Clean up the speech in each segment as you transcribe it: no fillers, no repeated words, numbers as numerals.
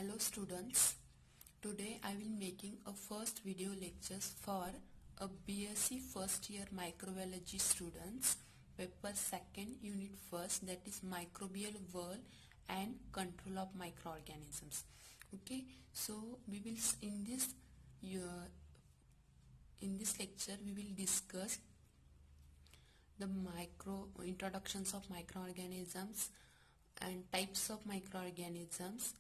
Hello students, today I will making a first video lectures for a BSc first year microbiology students, paper 2nd unit 1st, that is microbial world and control of microorganisms. Okay, so we will in this lecture we will discuss the introductions of microorganisms and types of microorganisms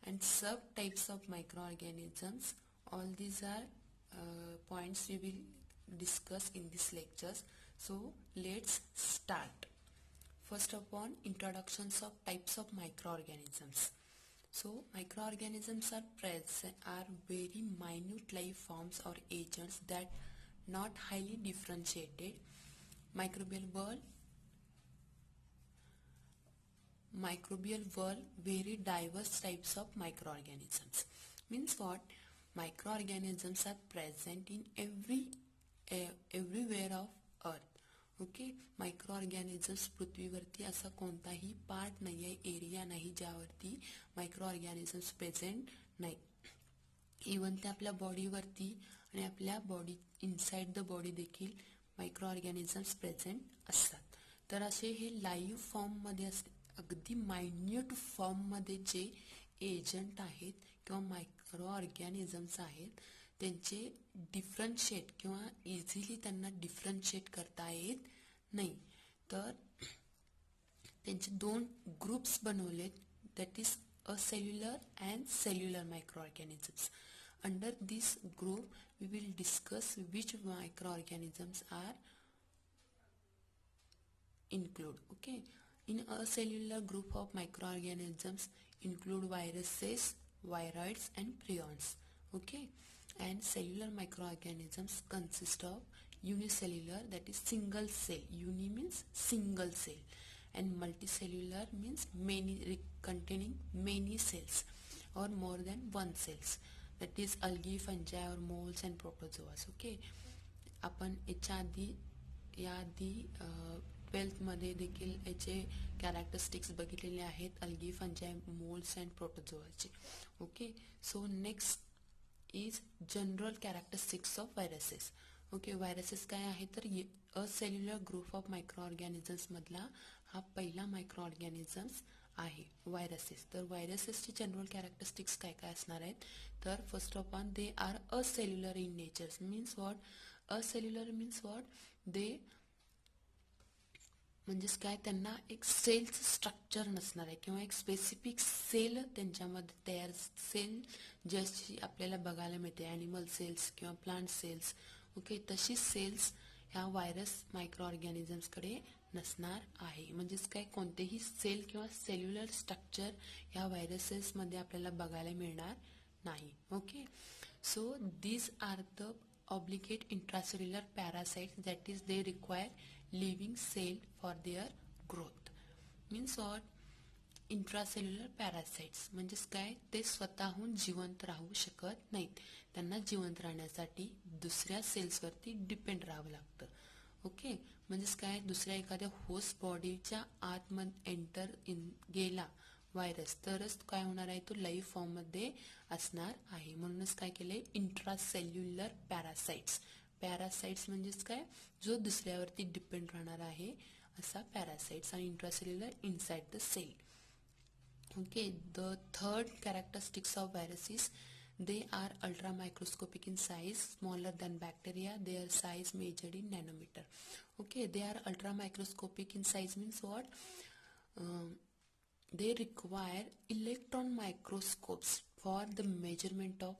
and subtypes of microorganisms. All these are points we will discuss in this lectures. So let's start. First of all, introductions of types of microorganisms. So microorganisms are very minute life forms or agents that not highly differentiated. Microbial world very diverse types of microorganisms. Means what? Microorganisms are present in everywhere of earth. Okay, microorganisms पृथ्वीवरती असा कोणताही part नाही आहे, area नाही ज्यावरती मायक्रोऑर्गॅनिझम्स present नाही. Even ते आपल्या बॉडीवरती आणि आपल्या बॉडी इनसाइड द बॉडी देखील मायक्रोऑर्गॅनिझम्स प्रेझेंट असतात. तर असे हे लाईव्ह फॉर्ममध्ये अगदी मायन्यूट फॉर्ममध्ये जे एजंट आहेत किंवा मायक्रो ऑर्गॅनिझम्स आहेत त्यांचे डिफरन्शिएट किंवा इझिली त्यांना डिफरन्शिएट करता येत नाही. तर त्यांचे दोन ग्रुप्स बनवलेत, that is acellular and cellular microorganisms. Under this group we will discuss which microorganisms are include. Okay, in a cellular group of microorganisms include viruses, viroids and prions. Okay, and cellular microorganisms consist of unicellular, that is single cell. Uni means single cell, and multicellular means many, containing many cells or more than one cells, that is algae, fungi or molds and protozoas. Okay, आपण या आधी 12th मध्ये देखील याचे characteristics बघितलेले आहेत, algae, fungi, moulds and प्रोटोझोआचे. Okay, so next is general characteristics of viruses. Okay, viruses काय आहे तर acellular group of microorganisms मधला हा पहिला मायक्रो ऑर्गॅनिझम्स आहे व्हायरसेस. तर व्हायरसेसचे जनरल कॅरेक्टरिस्टिक्स काय काय असणार आहेत तर first of all they are acellular in nature. Means what? Acellular means what? They म्हणजेच काय, त्यांना एक सेलचं स्ट्रक्चर नसणार आहे किंवा एक स्पेसिफिक सेल त्यांच्यामध्ये तयार, सेल जशी आपल्याला बघायला मिळते ॲनिमल सेल्स किंवा प्लांट सेल्स. ओके, तशी सेल्स ह्या व्हायरस मायक्रो ऑर्गॅनिझम्सकडे नसणार आहे. म्हणजेच काय, कोणतेही सेल किंवा सेल्युलर स्ट्रक्चर ह्या व्हायरसेसमध्ये आपल्याला बघायला मिळणार नाही. Okay, so these are the obligate intracellular parasites, that is they require living cell for their growth. Means what? Intracellular parasites म्हणजेच काय, ते स्वतःहून जिवंत राहू शकत नाहीत. त्यांना जिवंत राहण्यासाठी दुसऱ्या सेल्सवरती डिपेंड राहावं लागतं. ओके, म्हणजेच काय, दुसऱ्या एखाद्या होस्ट बॉडीच्या आतमध्ये एंटर गेला व्हायरस तरच काय होणार आहे, तो लाईव्ह फॉर्ममध्ये असणार आहे. म्हणूनच काय केले, इंट्रासेल्युलर पॅरासाइट्स. पॅरासाइट्स म्हणजेच काय, जो दुसऱ्यावरती डिपेंड राहणार आहे असा पॅरासाइट्स, आणि intracellular inside the cell. Okay, the third characteristics of viruses, they are ultra microscopic in size, smaller than bacteria, their size measured in nanometer. Okay, they are ultra microscopic in size means what? They require electron microscopes for the measurement of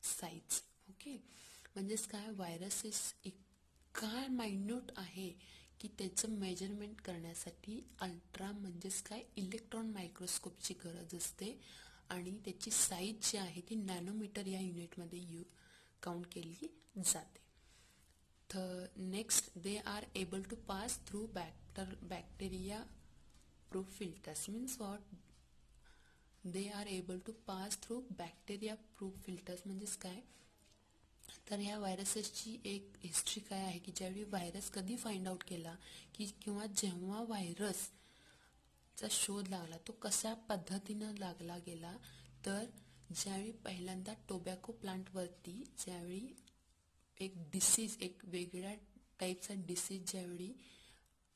size. Okay, म्हणजेच काय, viruses इतका minute आहे की त्याचं measurement करण्यासाठी ultra म्हणजेच काय, electron मायक्रोस्कोपची गरज असते आणि त्याची साईज जी आहे ती नॅनोमीटर या युनिटमध्ये काउंट केली जाते. Next, they are able to pass through bacteria proof filters. Means what? They are able to pass through bacteria proof filters. म्हणजेच काय, तर ह्या व्हायरसेसची एक हिस्ट्री काय आहे की ज्यावेळी व्हायरस कधी फाइंड आउट केला की किंवा जेव्हा व्हायरसचा शोध लागला तो कशा पद्धतीनं लागला गेला तर ज्यावेळी पहिल्यांदा टोबॅको प्लांटवरती ज्यावेळी एक डिसीज, एक वेगळ्या टाईपचा डिसीज ज्यावेळी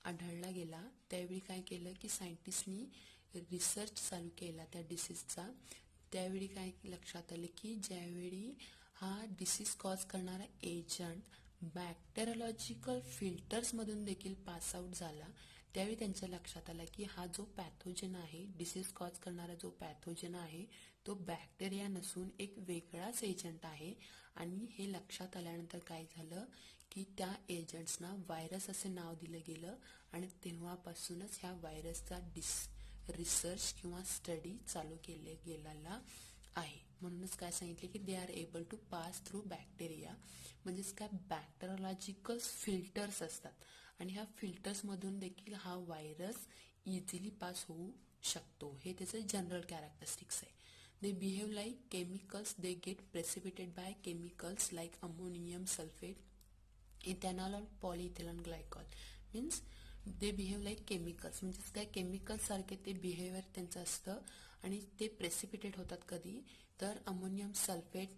आढळला गेला, त्यावेळी काय केलं की सायंटिस्टनी रिसर्च चालू केला त्या डिसीजचा. त्यावेळी काय लक्षात आलं की ज्यावेळी हा डिसीज कॉज करणारा एजंट बॅक्टेरियोलॉजिकल फिल्टर्समधून देखील पास आउट झाला, त्यावेळी त्यांच्या लक्षात आलं की हा जो पॅथोजन आहे, डिसीज कॉज करणारा जो पॅथोजन आहे तो बॅक्टेरिया नसून एक वेगळाच एजंट आहे. आणि हे लक्षात आल्यानंतर काय झालं की त्या एजंट्सना व्हायरस असे नाव दिलं गेलं आणि तेव्हापासूनच ह्या व्हायरसचा रिसर्च किंवा स्टडी चालू केले गेलेला आहे. म्हणूनच काय सांगितले की they are able to pass through bacteria, म्हणजेच काय बॅक्टेरियोलॉजिकल फिल्टर्स असतात आणि ह्या फिल्टर्समधून देखील हा व्हायरस इझिली पास होऊ शकतो. हे त्याचे जनरल कॅरेक्टरिस्टिक्स आहे. They behave like chemicals. They get precipitated by chemicals like ammonium sulfate, ethanol or polyethylene glycol. Means they behave like chemicals. म्हणजेच काय केमिकल्स सारखे ते बिहेवियर त्यांचं असतं आणि ते प्रेसिपिटेट होतात कधी तर अमोनियम सल्फेट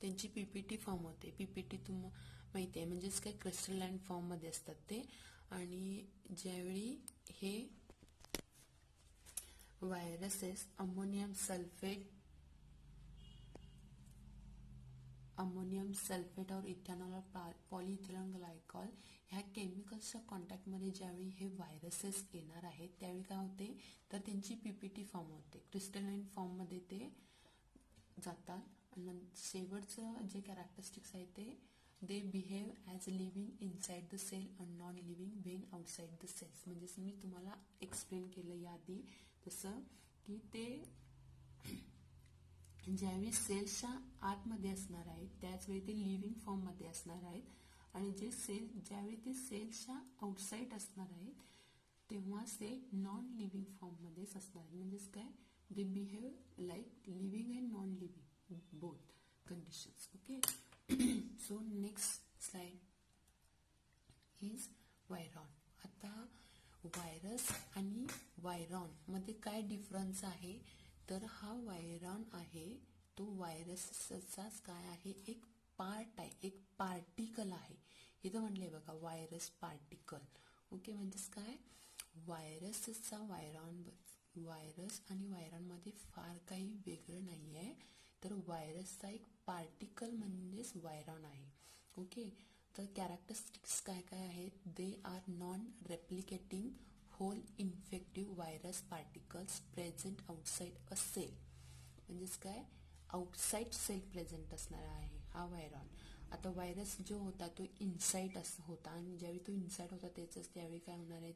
त्यांची पीपीटी फॉर्म होते. पीपीटी माहिती आहे, म्हणजेच काय क्रिस्टलाइन फॉर्म मध्ये असतात ते. आणि ज्यावेळी हे व्हायरसेस अमोनियम सल्फेट और इथेनॉल और पॉलीइथिलीन ग्लायकॉल ह्या केमिकल्सच्या कॉन्टॅक्टमध्ये ज्यावेळी हे व्हायरसेस येणार आहेत त्यावेळी काय होते तर त्यांची पीपीटी फॉर्म होते, क्रिस्टलाइन फॉर्ममध्ये ते जातात. आणि शेवटचं जे कॅरेक्टरिस्टिक्स आहे ते they behave as living inside the cell and non living when outside the cells. म्हणजेच मी तुम्हाला एक्सप्लेन केलं याआधी तसं की ते ज्यावेळी सेल्सच्या आतमध्ये असणार आहेत त्याचवेळी ते लिव्हिंग फॉर्ममध्ये असणार आहेत आणि ज्यावेळी ते सेल्सच्या आउटसाइड असणार आहेत तेव्हा ते नॉन लिव्हिंग फॉर्ममध्येच असणार आहेत. म्हणजेच काय they behave like living and non living both conditions. Okay, so next slide is virion. आता व्हायरस आणि व्हायरॉन मध्ये काय डिफरन्स आहे तर हा व्हायरॉन आहे तो व्हायरसचाच काय आहे एक पार्ट आहे, एक पार्टिकल आहे. इथं म्हणलंय बघा व्हायरस पार्टिकल. ओके, म्हणजेच काय व्हायरसचा व्हायरस आणि व्हायरॉन मध्ये फार काही वेगळं नाही आहे. तर व्हायरसचा एक पार्टिकल म्हणजेच व्हायरॉन आहे. ओके, तर कॅरेक्टरिस्टिक्स काय काय आहेत they are non replicating whole infective virus particles present outside a cell. म्हणजेच काय आउटसाइड सेल प्रेझेंट असणार आहे हा व्हायरॉन. आता व्हायरस जो होता तो इनसाइड होता आणि ज्यावेळी तो इनसाइड होता त्यावेळी काय होणार आहे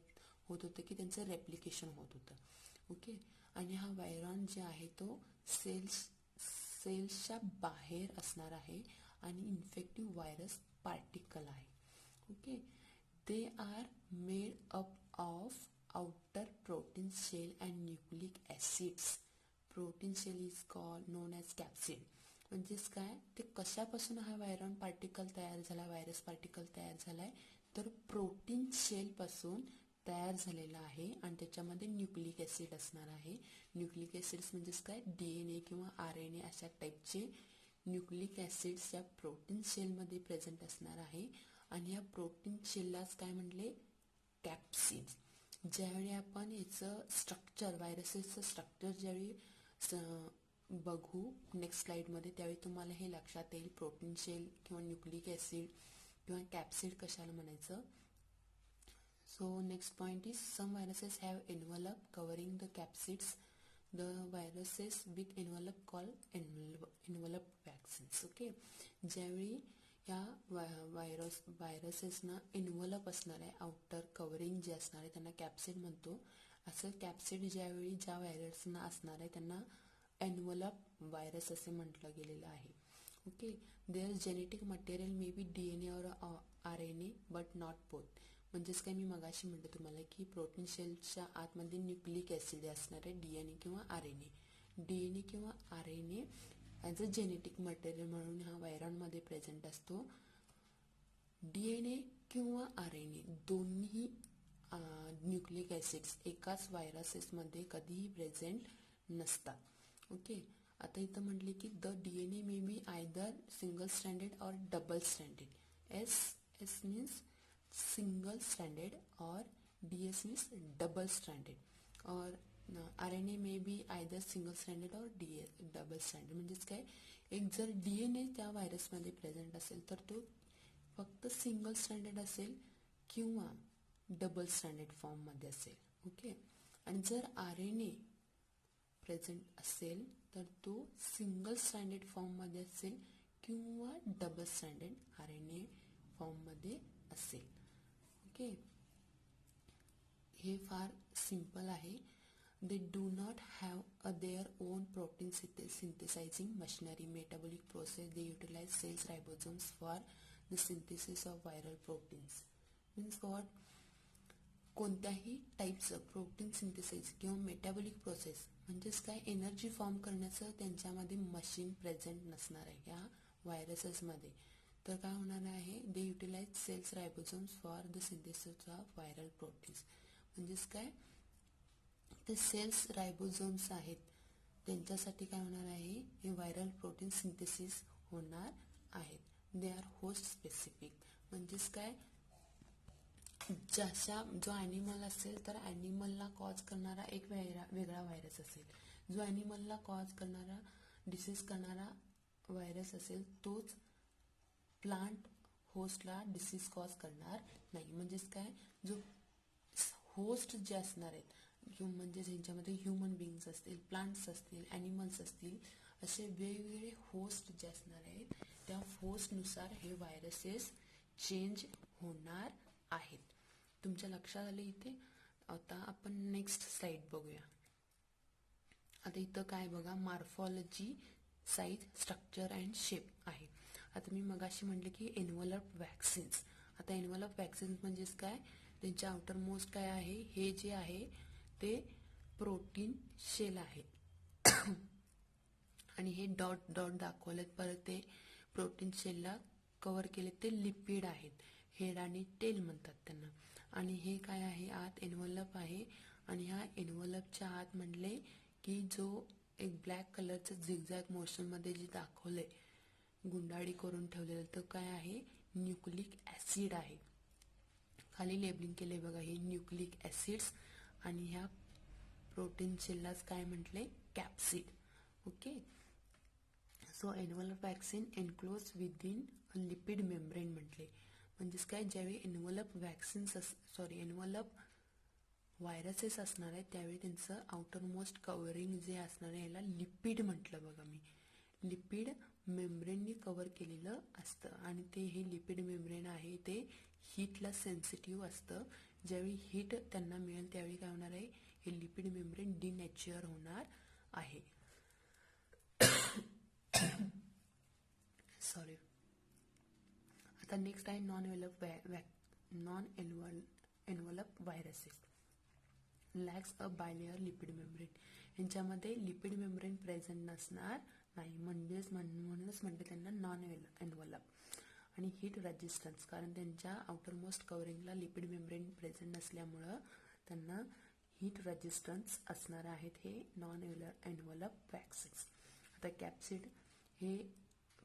होत होतं की त्यांचं रेप्लिकेशन होत होतं. ओके, आणि हा व्हायरॉन जे आहे तो सेल्सच्या बाहेर असणार आहे आणि इन्फेक्टिव्ह व्हायरस पार्टिकल आहे. Okay, they are made up of outer protein shell and nucleic acids. Protein shell is called known as capsid. म्हणजेच काय ते कशापासून हा व्हायरॉन पार्टिकल तयार झाला, व्हायरस पार्टिकल तयार झालाय तर प्रोटीन शेल पासून तयार झालेला आहे आणि त्याच्यामध्ये न्यूक्लिक ऍसिड असणार आहे. न्यूक्लिक ऍसिड्स म्हणजेच काय डीएनए किंवा आरएनए अशा टाईपचे न्यूक्लिक ऍसिड्स या प्रोटीन शेलमध्ये प्रेझेंट असणार आहे. आणि या प्रोटीन शेललाच काय म्हणले कॅप्सिड. ज्यावेळी आपण याचं स्ट्रक्चर व्हायरसेसचं स्ट्रक्चर ज्यावेळी बघू नेक्स्ट स्लाइडमध्ये त्यावेळी तुम्हाला हे लक्षात येईल प्रोटीन शेल किंवा न्यूक्लिक ऍसिड किंवा कॅप्सिड कशाला म्हणायचं. So next point is some viruses have envelope covering the capsids. The viruses with envelope call envelope vaccines. Okay, ज्यावेळी या व्हायरसेसना एनव्हलप असणार आहे आउटर कव्हरिंग जे असणार आहे त्यांना कॅप्सिड म्हणतो. असं कॅप्सिड ज्यावेळी ज्या व्हायरसना असणार आहे त्यांना एनव्हलप व्हायरस असे म्हटलं गेलेलं आहे. Okay, their genetic material may be DNA or RNA but not both. म्हणजेच काय मी मगाशी म्हटलं तुम्हाला की प्रोटीन शेलच्या आतमध्ये न्यूक्लिक ऍसिड असणार आहे डीएनए किंवा RNA as a genetic material म्हणून हा व्हायरॉनमध्ये प्रेझेंट असतो. डीएनए किंवा आरएनए दोन्ही न्यूक्लिक ऍसिड्स एकाच व्हायरसेसमध्ये कधीही प्रेझेंट नसतात. ओके, आता इथं म्हटले की the DNA may be either single stranded और double stranded. S means single stranded और DS मीन्स डबल स्ट्रँडेड और RNA may be either single stranded और डबल स्ट्रँडेड. म्हणजेच काय, एक जर DNA त्या व्हायरसमध्ये प्रेझेंट असेल तर तो फक्त सिंगल स्ट्रँडेड असेल किंवा डबल स्ट्रँडेड फॉर्ममध्ये असेल. ओके. आणि जर RNA प्रेझेंट असेल तर तो सिंगल स्ट्रँडेड फॉर्ममध्ये असेल किंवा डबल स्ट्रँडेड RNA फॉर्ममध्ये असेल. ओके. हे फार सिंपल आहे. They do not have their own protein synthesizing machinery, metabolic process. They utilize cells ribosomes for the synthesis of viral proteins. Means what? कोणत्याही टाईपचं प्रोटीन सिंथेसाइज किंवा मेटाबॉलिक प्रोसेस म्हणजेच काय, एनर्जी फॉर्म करण्याचं त्यांच्यामध्ये मशीन प्रेझेंट नसणार आहे या व्हायरसेसमध्ये. तर काय होणार आहे, they utilise cells ribosomes for the synthesis of viral proteins. म्हणजेच काय, ते सेल्स रायबोसोम्स आहेत त्यांच्यासाठी काय होणार आहे, हे व्हायरल प्रोटीन सिंथेसिस होणार आहेत. They R host specific. म्हणजेच काय, जसा जो ॲनिमल असेल तर ॲनिमलला कॉज करणारा एक वेगळा व्हायरस असेल, जो ॲनिमलला कॉज करणारा डिसीज करणारा व्हायरस असेल तोच प्लांट होस्टला डिसीज कॉज करणार नाही. म्हणजेच काय, जो होस्ट जे असणार आहेत म्हणजे ह्यांच्यामध्ये ह्युमन बिंग्स असतील, प्लांट्स असतील, ॲनिमल्स असतील, असे वेगवेगळे होस्ट जे असणार आहेत त्या होस्टनुसार हे व्हायरसेस चेंज होणार आहेत. तुमच्या लक्षात आले इथे. आता आपण नेक्स्ट स्लाइड बघूया. आता इथं काय बघा, morphology, size, structure and shape आहे. आता मी मगाशी म्हटलं की एन्व्हलप वॅक्सिन्स. आता एन्व्हलप वॅक्सिन्स म्हणजेच काय, त्यांच्या आउटर मोस्ट काय आहे, हे जे आहे ते प्रोटीन शेल आहे आणि हे डॉट डॉट दाखवलेत. परत ते प्रोटीन शेलला कव्हर केले ते लिपिड आहेत, हेड आणि टेल म्हणतात त्यांना. आणि हे काय आहे, आत एन्व्हलप आहे आणि ह्या एन्व्हलपच्या आत म्हणले की जो एक ब्लॅक कलरचं झिगझॅग मोशनमध्ये जे दाखवलंय, गुंडाळी करून ठेवलेलं, तर काय आहे, न्यूक्लिक ॲसिड आहे. खाली लेबलिंग केले बघा, हे न्यूक्लिक ॲसिड्स आणि ह्या प्रोटीन शेललाच काय म्हटले, capsid. Okay. So envelope vaccine enclose within lipid membrane म्हटले. म्हणजेच काय, ज्यावेळी एन्व्हलप व्हायरसेस असणार आहे त्यावेळी त्यांचं आउटर मोस्ट कव्हरिंग जे असणार आहे याला लिपिड म्हटलं बघा मी. लिपिड मेम्ब्रेननी कव्हर केलेलं असतं आणि ते हे लिपिड मेम्ब्रेन आहे ते हीटला सेन्सिटिव्ह असतं. ज्यावेळी हीट त्यांना मिळेल त्यावेळी काय होणार आहे, हे लिपिड मेम्ब्रेन डिनॅच्युअर होणार आहे. सॉरी. आता नेक्स्ट आहे non envelope viruses. Lacks a bilayer lipid membrane. यांच्यामध्ये लिपिड मेम्ब्रेन प्रेझेंट नसणार नाही, म्हणूनच म्हणते त्यांना नॉन एन्व्हलप. आणि हीट रेजिस्टन्स, कारण त्यांच्या आउटर मोस्ट कव्हरिंगला लिपिड मेम्ब्रेन प्रेझेंट नसल्यामुळं त्यांना हीट रेजिस्टन्स असणार आहेत हे नॉन एन्व्हलप वॅक्सिन्स. आता कॅप्सिड हे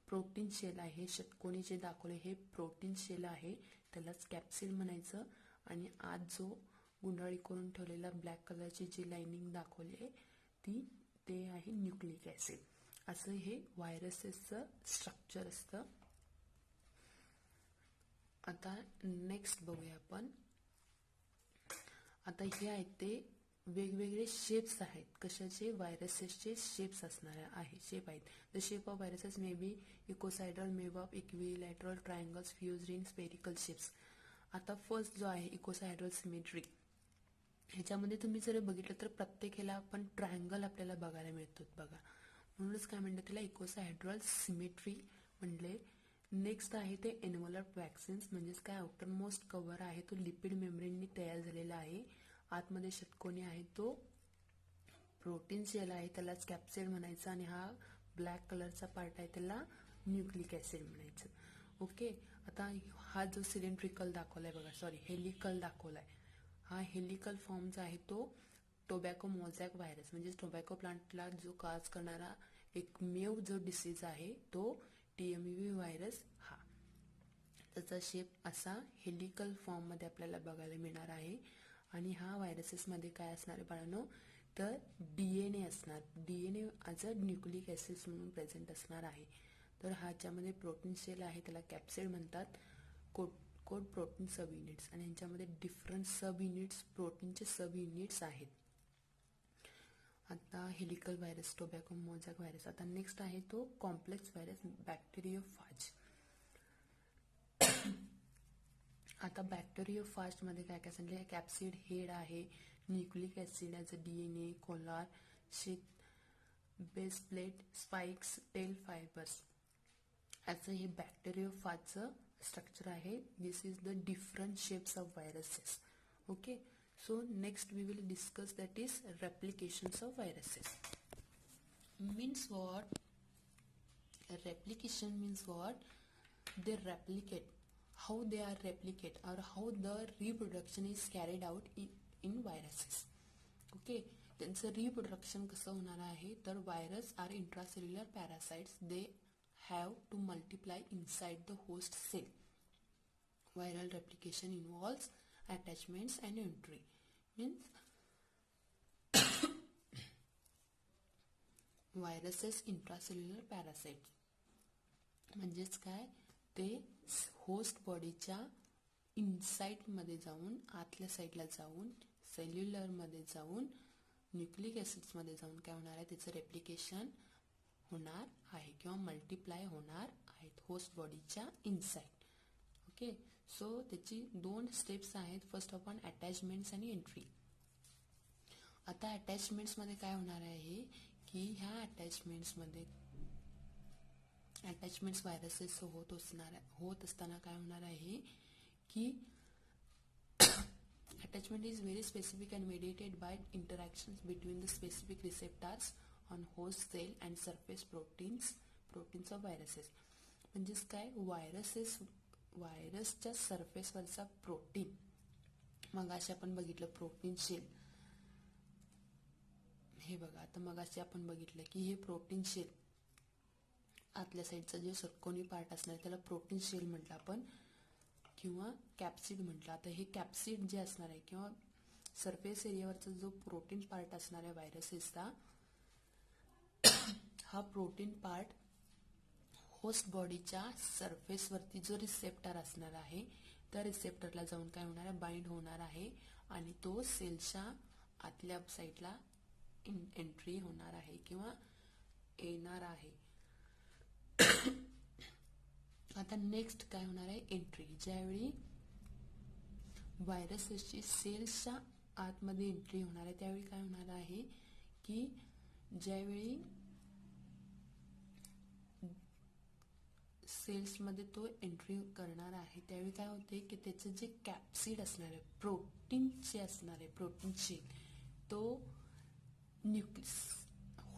प्रोटीन शेल आहे, षटकोनी जे दाखवले हे प्रोटीन शेल आहे, त्यालाच कॅप्सिड म्हणायचं. आणि आत जो गुंडाळी करून ठेवलेला ब्लॅक कलरची जी लाइनिंग दाखवली ते आहे न्यूक्लिक ॲसिड. असं हे व्हायरसेसचं स्ट्रक्चर असतं. आता नेक्स्ट बघूया आपण. आता हे आहेत ते वेगवेगळे शेप्स आहेत, कशाचे, व्हायरसेसचे शेप्स असणारे आहे, शेप आहेत. The shape of viruses may be icosahedral, made of equilateral triangles fused in spherical shapes. आता फर्स्ट जो आहे इकोसायड्रल सिमेट्री, ह्याच्यामध्ये तुम्ही जर बघितलं तर प्रत्येक ह्याला आपण ट्रायंगल आपल्याला बघायला मिळतो बघा, म्हणूनच काय म्हणतात त्याला इकोसायड्रल सिमेट्री म्हणले. नेक्स्ट आहे ते एन्व्हलप वॅक्सिन्स. म्हणजेच काय, आउटर मोस्ट कव्हर आहे तो लिपिड मेम्ब्रेननी तयार झालेला आहे, आतमध्ये षटकोनी आहे तो प्रोटीन शेल आहे, त्यालाच कॅप्सिड म्हणायचं. आणि हा ब्लॅक कलरचा पार्ट आहे त्याला न्यूक्लिक ॲसिड म्हणायचं. ओके. आता हा जो सिलेंड्रिकल दाखवलाय बघा, सॉरी हेलिकल दाखवलाय, हा हेलिकल फॉर्मचा आहे तो टोबॅको मोझॅक व्हायरस. म्हणजे टोबॅको प्लांटला जो काज करणारा एकमेव जो डिसीज आहे तो TMEV व्हायरस हा. त्याचा शेप असा हेलिकल फॉर्म मध्ये आपल्याला बघायला मिळणार आहे. आणि हा व्हायरसेस मध्ये काय असणार आहे बाळांनो, तर DNA असणार. DNA as a nucleic acids म्हणून प्रेझेंट असणार आहे. तर ह्याच्यामध्ये प्रोटीन शेल आहे, त्याला कॅप्सिड म्हणतात. कोड प्रोटीन सब युनिट्स, आणि ह्याच्यामध्ये डिफरंट सब युनिट्स, प्रोटीनचे सब युनिट्स आहेत. आता helical virus, tobacco mosaic virus. आता नेक्स्ट आहे तो कॉम्प्लेक्स व्हायरस बॅक्टेरियोफाज. आता बॅक्टेरियोफाज मध्ये काय काय सांगितलं, कॅप्सिड हेड आहे, nucleic acid as a DNA, collar, sheet, base plate, spikes, tail fibres. असं हे बॅक्टेरियोफाजचं स्ट्रक्चर आहे. This is the different shapes of viruses. Okay, so next we will discuss that is replications of viruses. Means what? Replication means what? They replicate. How they are replicate or how the reproduction is carried out in viruses. Okay, त्यांचं reproduction कसं होणार आहे, तर virus are intracellular parasites. They have to multiply inside the host cell. Viral replication involves attachments and entry. Means viruses intracellular parasites म्हणजेच काय, ते host बॉडीच्या inside मध्ये जाऊन, आतल्या साईडला जाऊन, सेल्युलर मध्ये जाऊन, न्यूक्लिक ऍसिड्स मध्ये जाऊन काय होणार आहे, त्याचं रेप्लिकेशन होणार आहे किंवा मल्टिप्लाय होणार आहेत होस्ट बॉडीच्या इनसाइड. ओके, सो त्याची 2 स्टेप्स आहेत. फर्स्ट ऑफ ऑल अटॅचमेंट्स आणि एंट्री. आता अटॅचमेंट्स मध्ये काय होणार आहे की ह्या अटॅचमेंट्स व्हायरसेस होत असताना काय होणार आहे की attachment is very specific and mediated by interactions between the specific receptors on host cell and surface proteins of viruses. म्हणजेच काय, व्हायरसच्या सरफेसवरचा प्रोटीन, मगाशी आपण बघितलं प्रोटीन शेल, हे बघा. आता मगाशी आपण बघितलं की हे प्रोटीन शेल, आतल्या साईडचा जो सरकोनी पार्ट असणार त्याला प्रोटीन शेल म्हटलं आपण किंवा कॅप्सिड म्हटलं. आता हे कॅप्सिड जे असणार आहे किंवा सरफेस एरियावरचा जो प्रोटीन पार्ट असणार आहे व्हायरसेसचा, हा प्रोटीन पार्ट होस्ट बॉडीच्या सरफेसवरती जो रिसेप्टर असणार आहे त्या रिसेप्टरला जाऊन काय होणार आहे, बाइंड होणार आहे आणि तो सेलच्या आतल्या साईडला एंट्री होणार आहे किंवा येणार आहे. आता नेक्स्ट काय होणार आहे, एंट्री. ज्यावेळी व्हायरसची सेल्सच्या आतमध्ये एंट्री होणार आहे त्यावेळी काय होणार आहे की ज्यावेळी सेल्समध्ये तो एंट्री करणार आहे त्यावेळी काय होते की त्याचं जे कॅप्सिड असणार आहे, प्रोटीनचे असणार आहे, प्रोटीन शेल, तो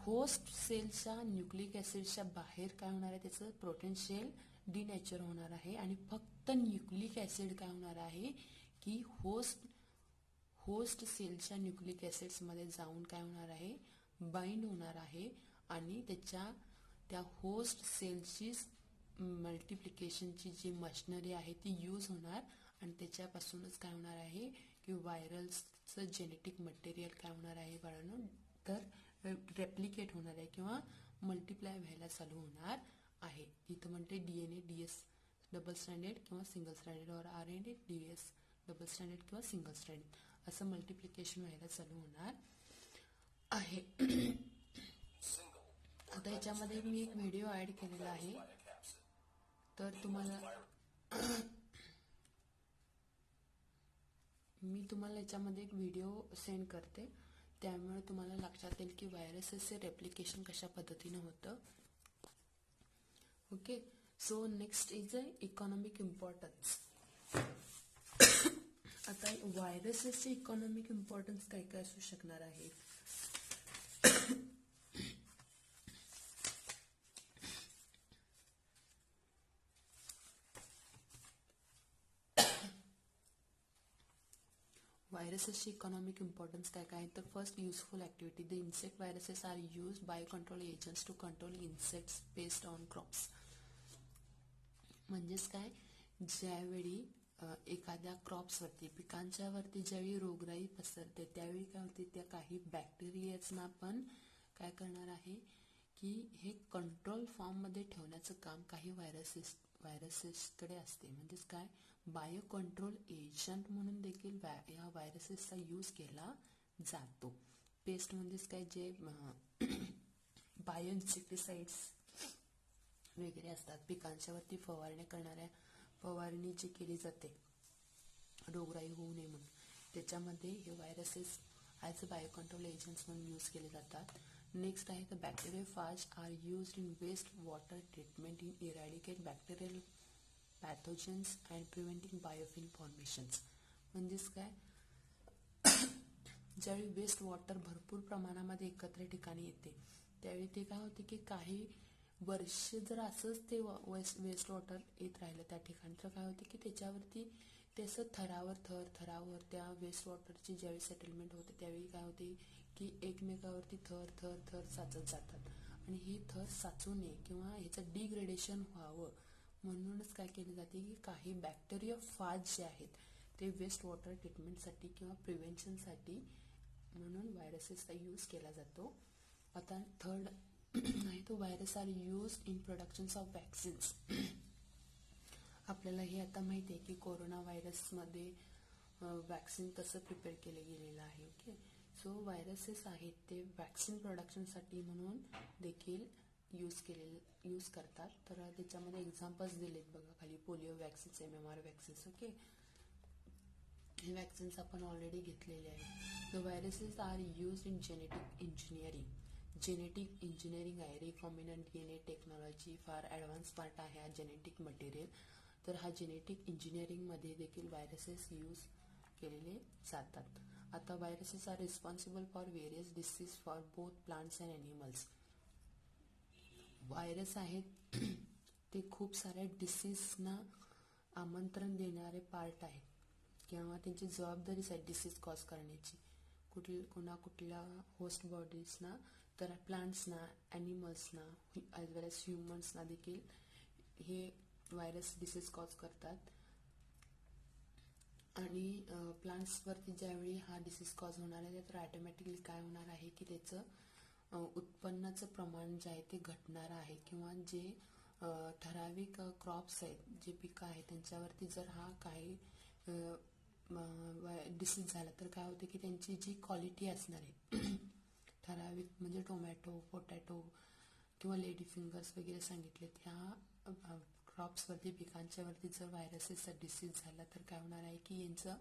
होस्ट सेलच्या न्यूक्लिक ऍसिडच्या बाहेर काय होणार आहे, त्याचं प्रोटीन शेल डिनॅचर होणार आहे आणि फक्त न्यूक्लिक ऍसिड काय होणार आहे की होस्ट सेलच्या न्यूक्लिक ऍसिड्स मध्ये जाऊन काय होणार आहे, बाइंड होणार आहे आणि त्या होस्ट सेलची मल्टिप्लिकेशनची जी मशिनरी आहे ती यूज होणार आणि त्याच्यापासूनच काय होणार आहे की व्हायरलचं जेनेटिक मटेरियल काय होणार आहे बाळांनो, तर रेप्लिकेट होणार आहे किंवा मल्टिप्लाय व्हायला चालू होणार आहे. इथं म्हणते DNA DS डबल स्ट्रँडेड किंवा सिंगल स्ट्रँडेड और RNA DS डबल स्ट्रँडेड किंवा सिंगल स्ट्रँडेड असं मल्टिप्लिकेशन व्हायला चालू होणार आहे. आता याच्यामध्ये मी एक व्हिडिओ ऍड केलेला आहे, तर मी तुम्हाला याच्यामध्ये एक व्हिडिओ सेंड करते, त्यामुळे तुम्हाला लक्षात येईल की व्हायरसेसचे रेप्लिकेशन कशा पद्धतीने होतं. Okay, so next is a economic importance. आता व्हायरसेसचे इकॉनॉमिक इम्पॉर्टन्स काय काय असू शकणार आहे. व्हायरसेसची इकॉनॉमिक इम्पॉर्टन्स काय काय तर first useful activity the insect viruses are use bio control agents to control insects based on crops. म्हणजेच काय, ज्यावेळी एखाद्या क्रॉप्सवरती पिकांच्या वरती ज्यावेळी रोगराई पसरते त्यावेळी काय होते, त्या काही बॅक्टेरियाजना पण काय करणार आहे की हे कंट्रोल फॉर्म मध्ये ठेवण्याचं काम काही व्हायरसेसकडे असते. म्हणजेच काय, बायो कंट्रोल एजंट म्हणून देखील या व्हायरसेसचा यूज केला जातो. पेस्ट म्हणजेच काय, जे बायो इन्सेक्टिसाइड्स वगैरे असतात पिकांच्या वरती फवारणी जी केली जाते रोगराई होऊ नये म्हणून, त्याच्यामध्ये हे viruses as a bio control agents म्हणून यूज केले जातात. नेक्स्ट आहे तर bacteriophage are used in waste water treatment in eradicate bacterial pathogens and preventing biofilm formations. म्हणजेच काय, ज्यावेळी वेस्ट वॉटर भरपूर प्रमाणामध्ये एकत्र ठिकाणी येते त्यावेळी ते काय होते की काही वर्ष जर असंच ते वेस्ट वॉटर येत राहिलं त्या ठिकाणी तर काय होते की त्याच्यावरती त्याचं थरावर त्या वेस्ट वॉटरची ज्यावेळी सेटलमेंट होते त्यावेळी काय होते की एकमेकावरती थर साचत जातात. आणि हे थर साचू नये किंवा ह्याचं डिग्रेडेशन व्हावं म्हणूनच काय केले जाते की काही बॅक्टेरियोफाज जे आहेत ते वेस्ट वॉटर ट्रीटमेंटसाठी किंवा प्रिव्हेन्शनसाठी म्हणून व्हायरसेसचा यूज केला जातो. आता थर्ड आहे तो virus are use in production of vaccines. आपल्याला हे आता माहिती आहे की कोरोना व्हायरसमध्ये वॅक्सिन कसं प्रिपेअर केलं गेलेलं आहे. ओके, सो व्हायरसेस आहेत ते वॅक्सिन प्रोडक्शनसाठी म्हणून देखील यूज करतात. तर त्याच्यामध्ये एक्झाम्पल्स दिलेत बघा खाली, polio vaccines, MMR vaccines. Okay, हे वॅक्सिन्स आपण ऑलरेडी घेतलेले आहेत. The viruses are use in genetic engineering आहे. रिकॉम्बिनंट DNA टेक्नॉलॉजी फार ॲडव्हान्स पार्ट आहे हा जेनेटिक मटेरियल. तर हा जेनेटिक इंजिनिअरिंगमध्ये देखील व्हायरसेस यूज केलेले जातात. आता viruses are responsible for various disease for both plants and animals. Virus आहेत ते खूप साऱ्या डिसीजना आमंत्रण देणारे पार्ट आहेत किंवा त्यांची जबाबदारीच आहे डिसीज कॉज करण्याची. कुठल्या होस्ट बॉडीजना, तर प्लांट्सना, ॲनिमल्सना ॲज वेल एज ह्युमन्सना देखील हे व्हायरस डिसीज कॉज करतात. आणि प्लांट्सवरती ज्यावेळी हा डिसीज कॉज होणार आहे तर ऑटोमॅटिकली काय होणार आहे की त्याचं उत्पन्नाचं प्रमाण जे आहे ते घटणार आहे किंवा जे ठराविक क्रॉप्स आहेत, जे पिकं आहेत त्यांच्यावरती जर हा काही डिसीज झाला तर काय होते की त्यांची जी क्वालिटी असणार आहे ठराविक, म्हणजे टोमॅटो, पोटॅटो किंवा लेडी फिंगर्स वगैरे सांगितलेत, ह्या क्रॉप्सवरती पिकांच्यावरती जर व्हायरसेसचा डिसीज झाला तर काय होणार आहे की यांचं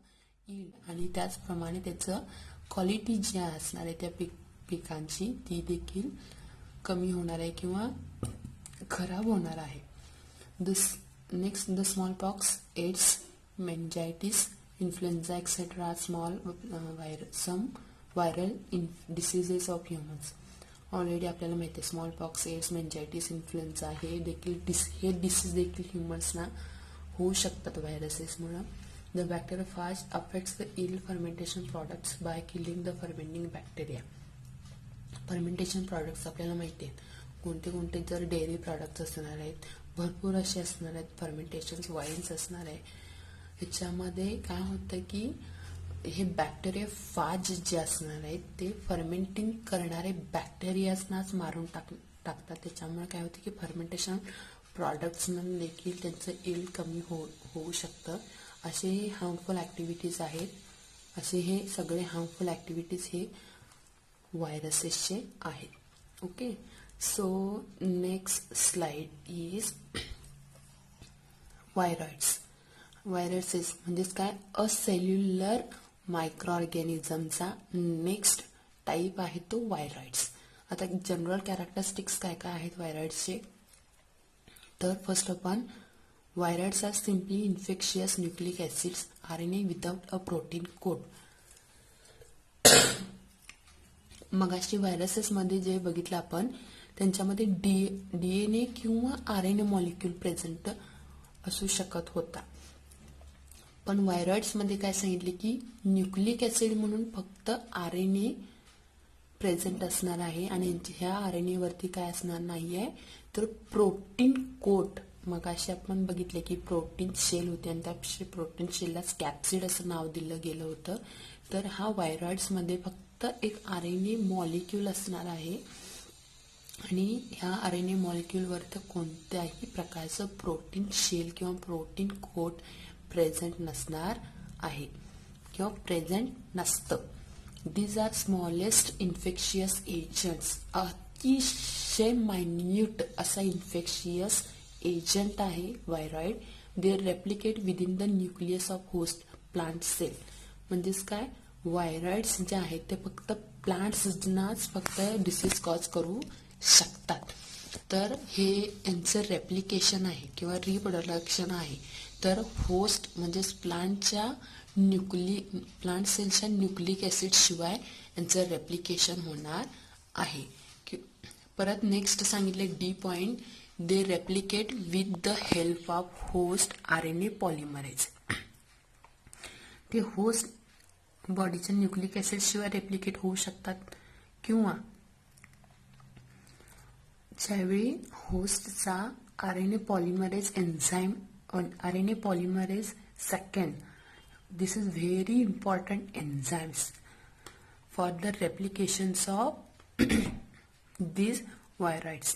यील्ड आणि त्याचप्रमाणे त्याचं क्वालिटी जी असणार आहे त्या पिकांची ती देखील कमी होणार आहे किंवा खराब होणार आहे. Next the smallpox, AIDS, meningitis, influenza etcetera small some viral diseases of humans. Already आपल्याला माहिती आहे smallpox, AIDS, meningitis, influenza हे डिसीज देखील ह्युमन्सना होऊ शकतात व्हायरसेसमुळे. The bacteriophage affects the ill fermentation products by killing the fermenting bacteria. Fermentation products आपल्याला माहिती आहेत कोणते जर डेअरी प्रॉडक्ट्स असणार आहेत, भरपूर असे असणार आहेत, फर्मेंटेशन वाईन्स असणार आहे. ह्याच्यामध्ये काय होतं की हे बॅक्टेरियोफाज जे असणार आहेत ते फर्मेंटिंग करणारे बॅक्टेरियाजनाच मारून टाकतात. त्याच्यामुळे काय होतं की फर्मेंटेशन प्रॉडक्ट्स देखील त्यांचं इल्ड कमी होऊ शकतं. असे हे हार्मफुल ॲक्टिव्हिटीज आहेत. असे हे सगळे हार्मफुल ॲक्टिव्हिटीज हे व्हायरसेसचे आहेत. Okay, so next slide is viroids. Viruses म्हणजेच काय, असेल्युलर मायक्रो ऑर्गॅनिझमचा नेक्स्ट टाईप आहे तो व्हायरॉइड्स. आता जनरल कॅरेक्टरिस्टिक्स काय काय आहेत व्हायरॉइड्सचे, तर first of all viroids are simply infectious nucleic acids RNA without a protein coat. मगाशी व्हायरसेसमध्ये जे बघितलं आपण त्यांच्यामध्ये DNA किंवा RNA मॉलिक्यूल प्रेझेंट असू शकत होता. पण व्हायरॉइड्स मध्ये काय सांगितले की न्यूक्लिक ऍसिड म्हणून फक्त RNA प्रेझेंट असणार आहे आणि ह्या RNA वरती काय असणार नाहीये तर प्रोटीन कोट. मग असे आपण बघितले की प्रोटीन शेल होते आणि त्या प्रोटीन शेलला कॅप्सिड असं नाव दिलं गेलं होतं. तर हा व्हायरॉइड्स मध्ये फक्त एक RNA मॉलिक्यूल असणार आहे आणि ह्या RNA मॉलिक्यूल वरती कोणत्याही प्रकारचं प्रोटीन शेल किंवा प्रोटीन कोट प्रेझेंट नसणार आहे किंवा प्रेझेंट नसतं. These are smallest infectious agents. अतिशय मायन्यूट असा इन्फेक्शियस एजंट आहे viroid. They replicate within the nucleus of host plant cell. म्हणजेच काय, व्हायरॉइड्स जे आहेत ते फक्त प्लांट्सनाच फक्त डिसीज कॉज करू शकतात. तर हे यांचं रेप्लिकेशन आहे किंवा रिप्रोडक्शन आहे. तर होस्ट म्हणजेच प्लांट सेलच्या न्यूक्लिक ऍसिड शिवाय यांचं रेप्लिकेशन होणार आहे. परत नेक्स्ट सांगितले D point, they replicate with the help of host RNA polymerase. ते होस्ट बॉडीच्या न्यूक्लिक ऍसिड शिवाय रेप्लिकेट होऊ शकतात किंवा ज्यावेळी होस्टचा RNA polymerase enzyme RNA polymerase second. This is very important enzymes for the replications of these viroids.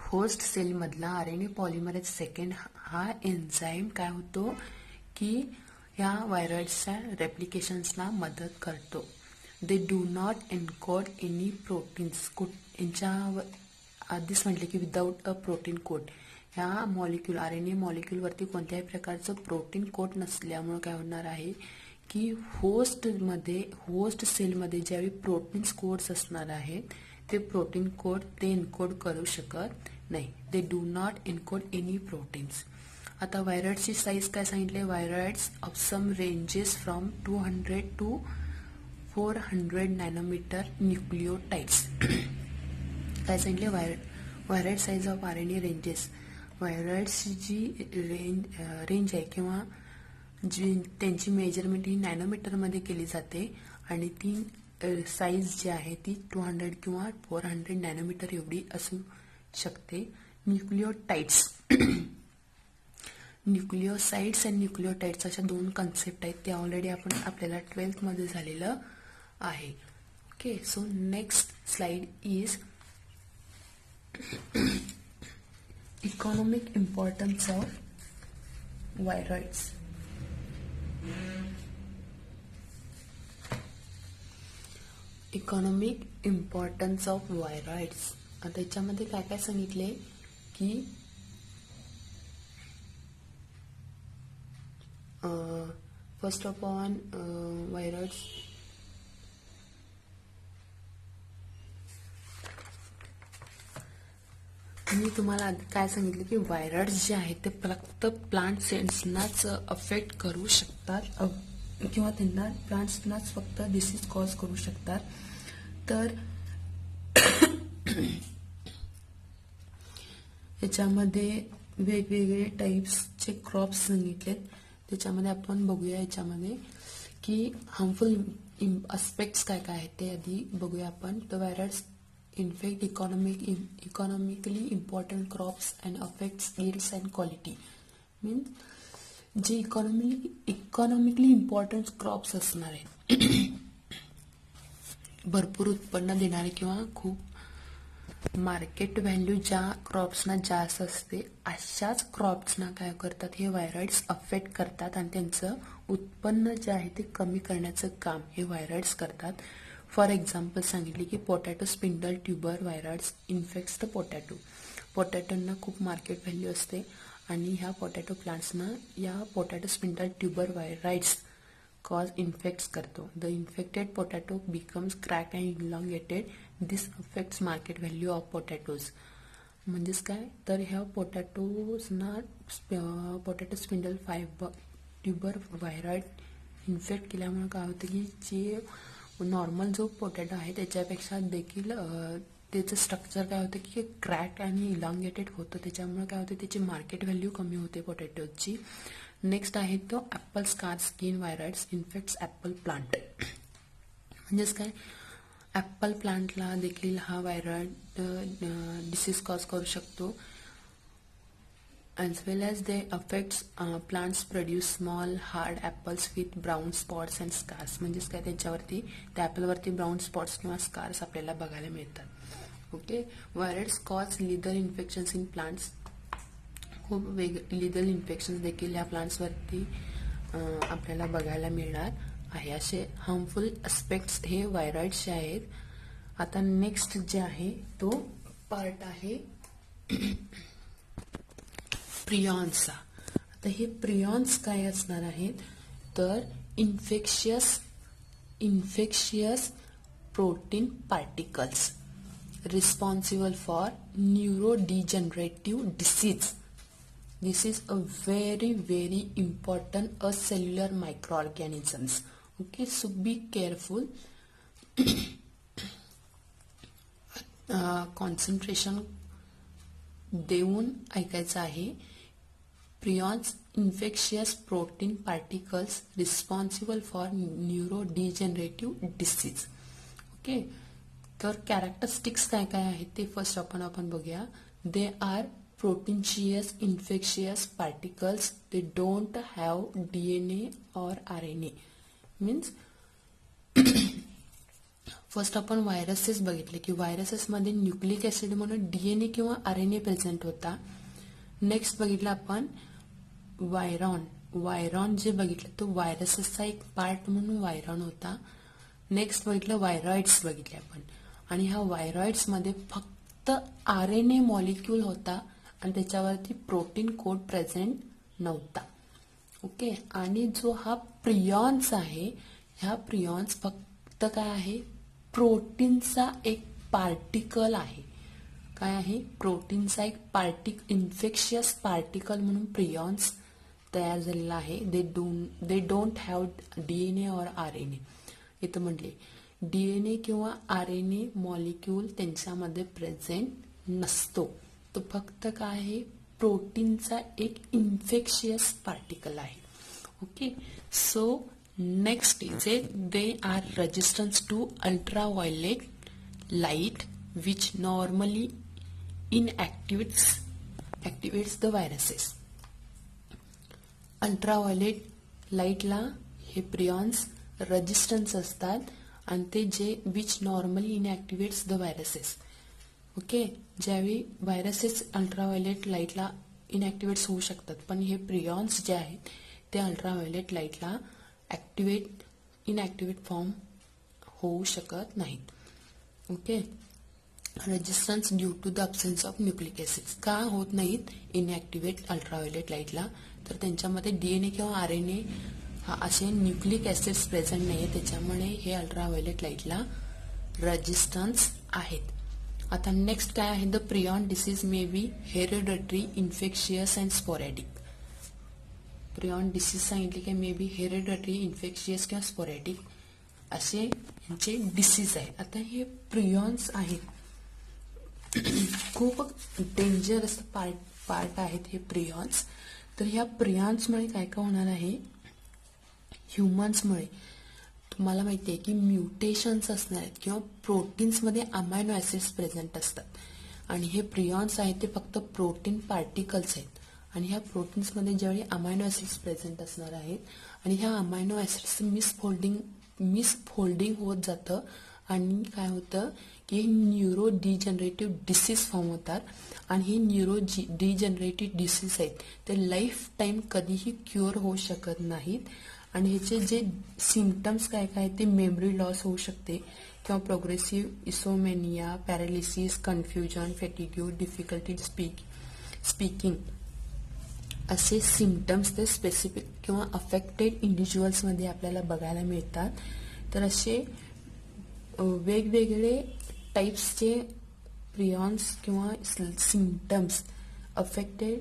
Host cell मधला RNA polymerase second हा enzyme काय होतो की या व्हायरॉइड्सच्या रेप्लिकेशन्सला मदत करतो. They do not encode any proteins. यांच्या आधीच म्हटले की विदाउट अ प्रोटीन कोड. ह्या मॉलिक्यूल RNA मॉलिक्यूल वरती कोणत्याही प्रकारचं प्रोटीन कोट नसल्यामुळे काय होणार आहे की होस्ट सेलमध्ये ज्यावेळी प्रोटीन्स कोड्स असणार आहेत ते प्रोटीन कोड ते एन्कोड करू शकत नाही. They do not encode any proteins. आता व्हायरॉइड्सची साईज काय सांगितले, viroids of some ranges from 200 to 400 nanometre nucleotides. काय सांगितले, viroid size of RNA ranges. व्हायरॉइड्सची जी रेंज आहे किंवा जी त्यांची मेजरमेंट ही नॅनोमीटरमध्ये केली जाते आणि ती साईज जी आहे ती 200 किंवा 400 नॅनोमीटर एवढी असू शकते. न्यूक्लियोटाइड्स, न्यूक्लियोसाइड्स आणि न्यूक्लियोटाइड्स अशा दोन कन्सेप्ट आहेत. ते ऑलरेडी आपल्याला 12th मध्ये झालेलं आहे. Okay, so next slide is economic importance of viroids. Economic importance of viroids. आता याच्यामध्ये काय काय सांगितले की फर्स्ट ऑफ ऑल व्हायरॉइड्स मी तुम्हाला काय सांगितलं की व्हायरॉइड्स जे आहेत ते फक्त प्लांट सेल्सनाच अफेक्ट करू शकतात किंवा त्यांना प्लांट्सनाच फक्त डिसीज कॉज करू शकतात. तर याच्यामध्ये वेगवेगळे टाइप्सचे क्रॉप्स सांगितलेत. त्याच्यामध्ये आपण बघूया याच्यामध्ये की हार्मफुल अस्पेक्ट्स काय काय आहेत ते आधी बघूया आपण. तर व्हायरॉइड्स infect economically important crops and affects yields and quality. Means जे इकॉनॉमिकली इम्पॉर्टंट क्रॉप्स असणार आहेत भरपूर उत्पन्न देणारे किंवा खूप मार्केट व्हॅल्यू ज्या क्रॉप्सना जास्त असते अशाच क्रॉप्सना काय करतात हे व्हायरॉइड्स अफेक्ट करतात आणि त्यांचं उत्पन्न जे आहे ते कमी करण्याचं काम हे व्हायरॉइड्स करतात. फॉर एक्झाम्पल सांगितले की potato spindle tuber viroids infects the potato. पोटॅटोंना खूप मार्केट व्हॅल्यू असते आणि ह्या पोटॅटो प्लांट्सना या potato spindle tuber viroids cause infects करतो. The infected potato becomes crack and elongated. This affects market value of potatoes. म्हणजेच काय तर ह्या पोटॅटोजना potato spindle tuber viroid infect केल्यामुळे काय होतं की जे नॉर्मल जो पोटॅटो आहे त्याच्यापेक्षा देखील त्याचं स्ट्रक्चर काय होतं की क्रॅक आणि इलॉंगेटेड होतं. त्याच्यामुळे काय होतं त्याची मार्केट व्हॅल्यू कमी होते पोटॅटोची. नेक्स्ट आहे तो apple scar skin viroids infects apple plant. म्हणजेच काय, ऍपल प्लांटला देखील हा व्हायरॉइड डिसीज कॉज करू शकतो. as well as they affects plants produce small hard apples with brown spots and scars. म्हणजेच काय, त्यांच्यावरती त्या ऍपलवरती ब्राऊन स्पॉट्स किंवा स्कार्स आपल्याला बघायला मिळतात. Okay, virus cause Lidder infections in plants. खूप लिदर इन्फेक्शन्स देखील या प्लांट्सवरती आपल्याला बघायला मिळणार आहे. असे हार्मफुल अस्पेक्ट्स हे व्हायरॉइड्सचे आहेत. आता नेक्स्ट जे आहे तो पार्ट आहे प्रियॉन्सचा. आता हे प्रियॉन्स काय असणार आहेत, तर infectious protein particles responsible for neurodegenerative disease. This is a very very important cellular microorganisms. Okay, so be careful. Concentration देऊन ऐकायचं आहे. Prions infectious protein particles responsible for neurodegenerative disease. Okay, तर कॅरेक्टरिस्टिक्स काय काय आहेत ते फर्स्ट आपण बघूया. They are proteinaceous infectious particles. They don't have DNA or RNA. Means first आपण व्हायरसेस बघितले की व्हायरसेस मध्ये न्यूक्लिक ऍसिड म्हणून डीएनए किंवा आरएनए प्रेझेंट होता. नेक्स्ट बघितलं आपण वायरॉन जे बघितलं तो व्हायरसेसचा एक पार्ट म्हणून वायरॉन होता. नेक्स्ट बघितलं व्हायरॉइड्स बघितले आपण, आणि ह्या व्हायरॉइड्स मध्ये फक्त आरएनए मॉलिक्यूल होता आणि त्याच्यावरती प्रोटीन कोड प्रेझेंट नव्हता. ओके, आणि जो हा प्रियॉन्स आहे, ह्या प्रियॉन्स फक्त काय आहे, प्रोटीनचा एक पार्टिकल आहे. काय आहे, प्रोटीनचा एक इन्फेक्शियस पार्टिकल म्हणून प्रियॉन्स तयार झालेला आहे. They don't have DNA or RNA. इथं म्हटले डीएनए किंवा आरएनए मॉलिक्यूल त्यांच्यामध्ये प्रेझेंट नसतो. तो फक्त काय आहे, प्रोटीनचा एक इन्फेक्शियस पार्टिकल आहे. Okay, so next is it, they are resistance to ultraviolet light which normally activates the viruses. Ultraviolet लाईटला हे प्रियॉन्स रेजिस्टन्स असतात आणि ते जे which normally inactivates the viruses. Okay, ज्यावेळी व्हायरसेस अल्ट्राव्हायोलेट लाईटला इनएक्टिवेट्स होऊ शकतात, पण हे प्रियॉन्स जे आहेत ते अल्ट्राव्हायोलेट लाईटला इनएक्टिवेट फॉर्म होऊ शकत नाहीत. Okay, resistance due to the absence of nucleic acids. का होत नाहीत इनएक्टिवेट अल्ट्राव्हायोलेट लाईटला, तर त्यांच्यामध्ये डीएनए किंवा आरएनए असे न्यूक्लिक ऍसिड्स प्रेझेंट नाहीये, त्याच्यामुळे हे अल्ट्राव्हायोलेट लाईटला रेजिस्टन्स आहेत. आता नेक्स्ट काय आहे, the prion disease may be hereditary, infectious and sporadic. Prion disease सांगितले की मे बी हेरिडिटरी, इन्फेक्शियस किंवा स्पोरॅडिक असे यांचे डिसीज आहेत. आता हे प्रियॉन्स आहेत, खूप डेंजरस पार्ट आहेत हे प्रियॉन्स. तर ह्या प्रियॉन्समुळे काय काय होणार आहे, ह्युमन्समुळे तुम्हाला माहिती आहे की म्युटेशन्स असणार आहेत किंवा प्रोटीन्समध्ये अमायनो ऍसिड्स प्रेझेंट असतात, आणि हे प्रियॉन्स आहेत ते फक्त प्रोटीन पार्टिकल्स आहेत. आणि ह्या प्रोटीन्समध्ये ज्यावेळी अमायनो ऍसिड्स प्रेझेंट असणार आहेत आणि ह्या अमायनो ऍसिड्सचं मिसफोल्डिंग होत जातं, आणि काय होतं की न्यूरो डिजनरेटिव्ह डिसीज फॉर्म होतात. आणि हे न्यूरो डिजनरेटिव्ह डिसीज आहेत ते लाईफ टाईम कधीही क्युअर होऊ शकत नाहीत. आणि ह्याचे जे सिम्पटम्स काय काय ते मेमरी लॉस होऊ शकते किंवा progressive insomnia, paralysis, confusion, fatigue, difficulty speaking असे सिम्पटम्स ते स्पेसिफिक किंवा अफेक्टेड इंडिव्हिज्युअल्समध्ये आपल्याला बघायला मिळतात. तर असे वेगवेगळे टाईप्सचे प्रियॉन्स किंवा सिम्पटम्स अफेक्टेड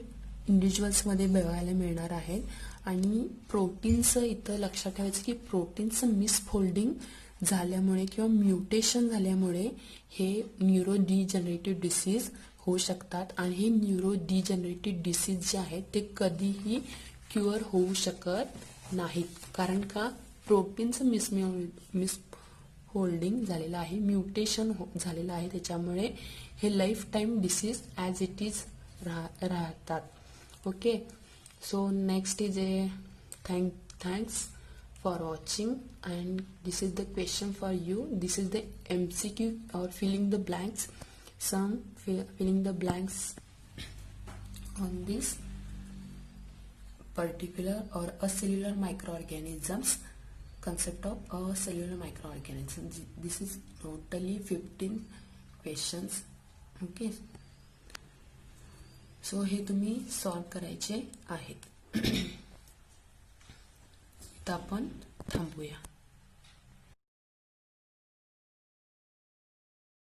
इंडिव्हिज्युअल्समध्ये बघायला मिळणार आहेत. आणि प्रोटीनचं इथं लक्षात ठेवायचं की प्रोटीनचं मिसफोल्डिंग झाल्यामुळे किंवा म्युटेशन झाल्यामुळे हे न्यूरो डिजनरेटिव्ह डिसीज होऊ शकतात. आणि हे न्यूरो डिजनरेटिव्ह डिसीज जे आहेत ते कधीही क्युअर होऊ शकत नाहीत. कारण का प्रोटीनचं मिस होल्डिंग झालेलं आहे, म्युटेशन झालेलं आहे, त्याच्यामुळे हे lifetime disease as it is राहतात. Okay, so next is a thanks for watching, and this is the question for you. This is the MCQ or filling the blanks. Some filling the blanks on this particular or a cellular microorganisms, concept of a cellular microorganism. This is totally 15 questions. Okay, so हे तुम्ही solve करायचे आहेत. तर आपण थांबूया.